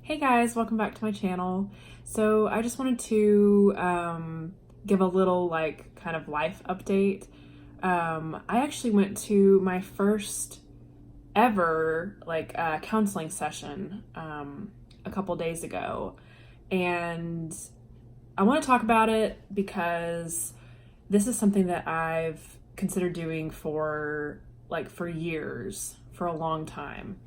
Hey guys, welcome back to my channel. So I just wanted to give a little kind of life update. I actually went to my first ever counseling session a couple days ago, and I want to talk about it because this is something that I've considered doing for years, for a long time.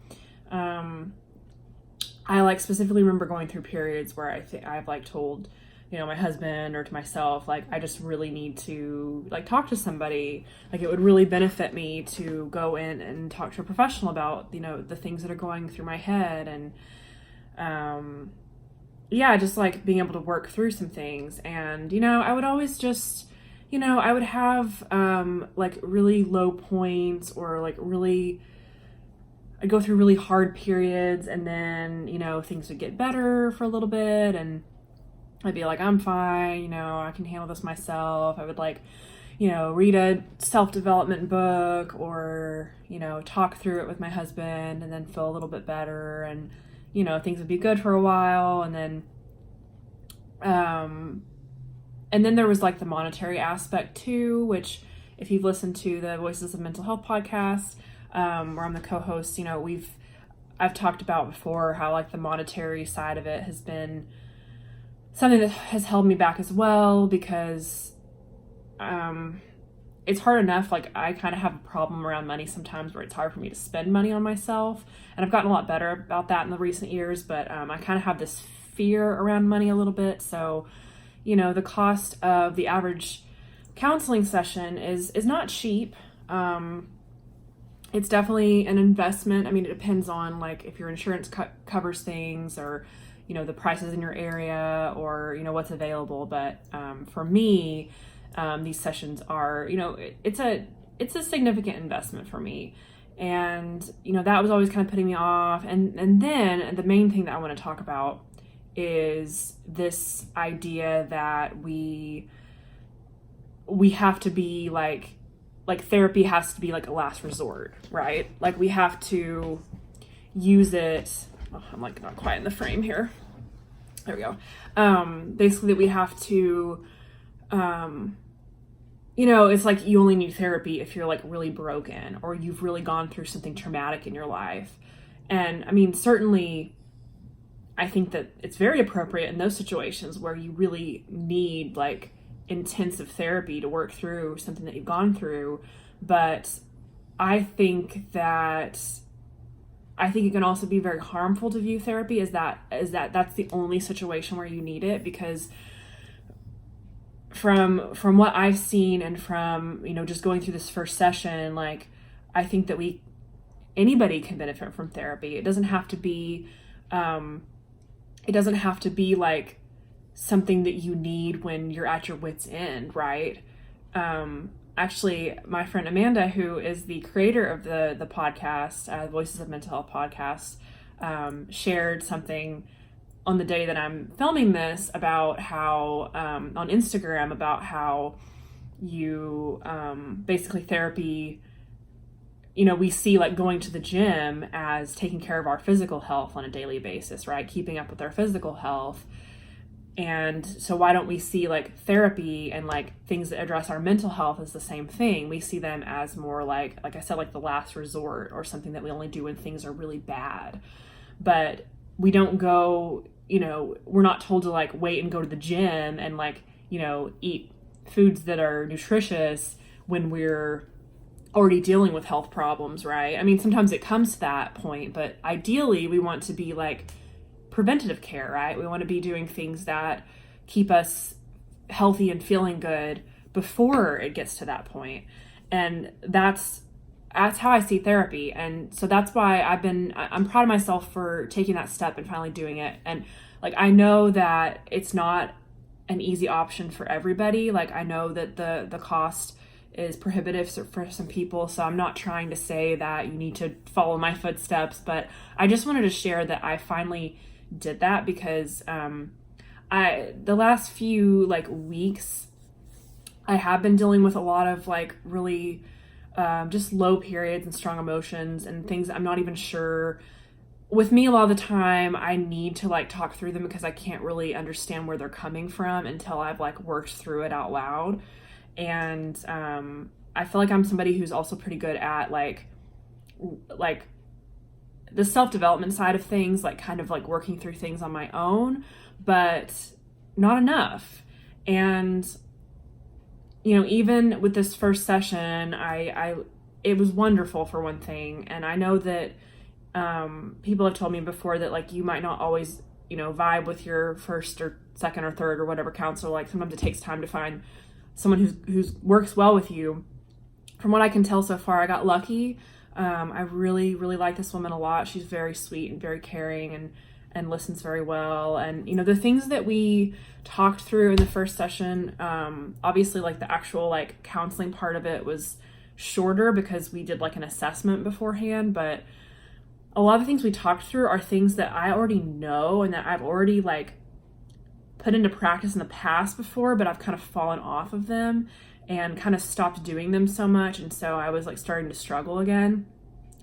I specifically remember going through periods where I've told, my husband or to myself, I just really need to talk to somebody. It would really benefit me to go in and talk to a professional about, the things that are going through my head. And just being able to work through some things. And, I would always just, I would have really low points, or I'd go through really hard periods, and then, things would get better for a little bit, and I'd be like, I'm fine, I can handle this myself. I would read a self-development book, or, talk through it with my husband, and then feel a little bit better, and, things would be good for a while. And then there was the monetary aspect too, which if you've listened to the Voices of Mental Health podcast, where I'm the co-host, I've talked about before how the monetary side of it has been something that has held me back as well, because it's hard enough. I kind of have a problem around money sometimes, where it's hard for me to spend money on myself, and I've gotten a lot better about that in the recent years, but I kind of have this fear around money a little bit. So, the cost of the average counseling session is not cheap. It's definitely an investment. I mean, it depends on if your insurance covers things, or the prices in your area, or what's available. But for me, these sessions are it's a significant investment for me, and that was always kind of putting me off. And then the main thing that I want to talk about is this idea that we have to be therapy has to be a last resort, right? We have to use it. Oh, I'm not quite in the frame here. There we go. Basically that we have to, it's you only need therapy if you're really broken, or you've really gone through something traumatic in your life. And I mean, certainly I think that it's very appropriate in those situations where you really need intensive therapy to work through something that you've gone through. But I think it can also be very harmful to view therapy as that's the only situation where you need it, because from what I've seen, and from just going through this first session, I think that anybody can benefit from therapy. It doesn't have to be something that you need when you're at your wit's end, right? Actually, my friend Amanda, who is the creator of the podcast, Voices of Mental Health podcast, shared something on the day that I'm filming this about how, on Instagram, about how you, basically therapy, we see going to the gym as taking care of our physical health on a daily basis, right? Keeping up with our physical health. And so why don't we see therapy and things that address our mental health as the same thing? We see them as more like I said, the last resort, or something that we only do when things are really bad. But we don't go, we're not told to wait and go to the gym and eat foods that are nutritious when we're already dealing with health problems, right? I mean, sometimes it comes to that point, but ideally we want to be preventative care, right? We want to be doing things that keep us healthy and feeling good before it gets to that point. And that's how I see therapy. And so that's why I'm proud of myself for taking that step and finally doing it. And I know that it's not an easy option for everybody. I know that the cost is prohibitive for some people. So I'm not trying to say that you need to follow my footsteps, but I just wanted to share that I finally did that, because the last few weeks I have been dealing with a lot of really just low periods and strong emotions and things I'm not even sure with me, a lot of the time I need to like talk through them because I can't really understand where they're coming from until I've like worked through it out loud. And I feel like I'm somebody who's also pretty good at like the self-development side of things, like kind of like working through things on my own, but not enough. And even with this first session, it was wonderful for one thing. And I know that people have told me before that like you might not always vibe with your first or second or third or whatever counselor. Like sometimes it takes time to find someone who's works well with you. From what I can tell so far, I got lucky. I really, really like this woman a lot. She's very sweet and very caring and listens very well. And, the things that we talked through in the first session, obviously like the actual like counseling part of it was shorter because we did like an assessment beforehand. But a lot of the things we talked through are things that I already know and that I've already like put into practice in the past before, but I've kind of fallen off of them and kind of stopped doing them so much. And so I was like starting to struggle again.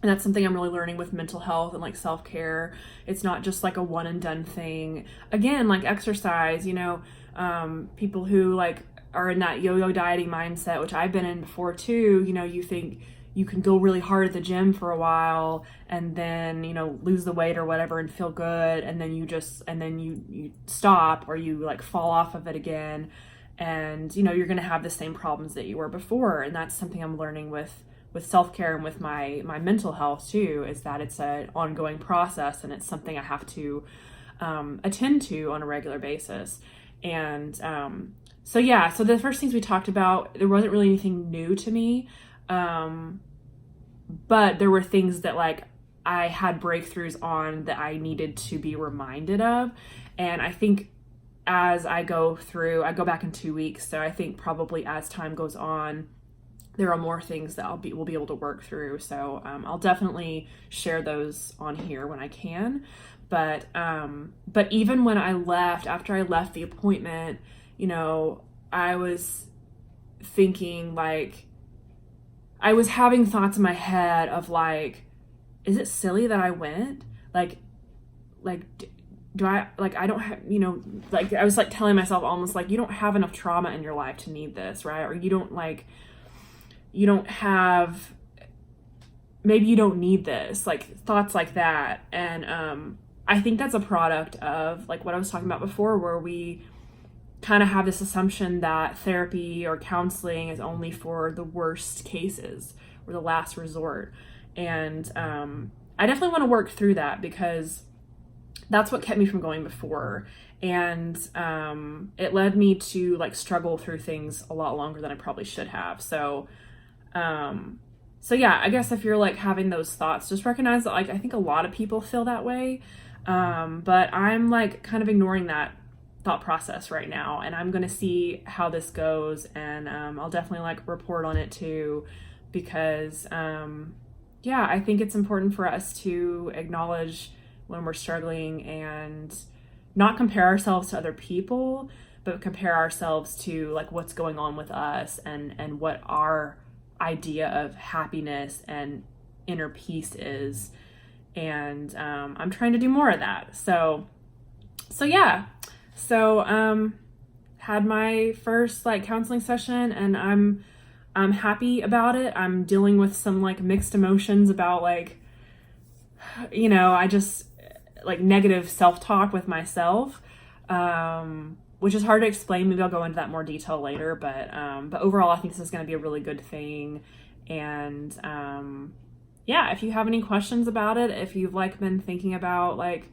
And that's something I'm really learning with mental health and like self-care. It's not just like a one and done thing. Again, like exercise, people who like are in that yo-yo dieting mindset, which I've been in before too, you think you can go really hard at the gym for a while and then, lose the weight or whatever and feel good. And then you stop or you like fall off of it again. And, you're going to have the same problems that you were before. And that's something I'm learning with self-care and with my mental health too, is that it's an ongoing process and it's something I have to attend to on a regular basis. And so the first things we talked about, there wasn't really anything new to me. But there were things that like I had breakthroughs on that I needed to be reminded of. And I think as I go back in 2 weeks. So I think probably as time goes on, there are more things that we'll be able to work through. So I'll definitely share those on here when I can. But even when after I left the appointment, I was thinking like, I was having thoughts in my head of like, is it silly that I went? Like, do I, like, I don't have, like, I was like telling myself almost like, you don't have enough trauma in your life to need this, right? Or you don't have, maybe you don't need this, like thoughts like that. And I think that's a product of like what I was talking about before, where we kind of have this assumption that therapy or counseling is only for the worst cases or the last resort. And I definitely want to work through that because that's what kept me from going before. And it led me to like struggle through things a lot longer than I probably should have. So yeah, I guess if you're like having those thoughts, just recognize that like I think a lot of people feel that way. But I'm like kind of ignoring that thought process right now, and I'm gonna see how this goes, and I'll definitely like report on it too, because I think it's important for us to acknowledge when we're struggling and not compare ourselves to other people, but compare ourselves to like what's going on with us and what our idea of happiness and inner peace is. And I'm trying to do more of that. So had my first like counseling session, and I'm happy about it. I'm dealing with some like mixed emotions about like, I just like negative self-talk with myself, which is hard to explain. Maybe I'll go into that more detail later, but overall I think this is going to be a really good thing. And if you have any questions about it, if you've like been thinking about like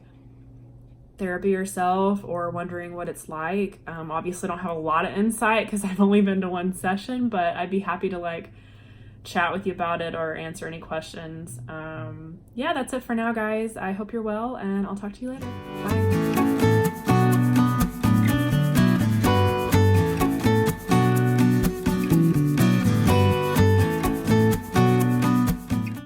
therapy yourself or wondering what it's like, obviously I don't have a lot of insight because I've only been to one session, but I'd be happy to like chat with you about it or answer any questions. That's it for now, guys. I hope you're well, and I'll talk to you later. Bye.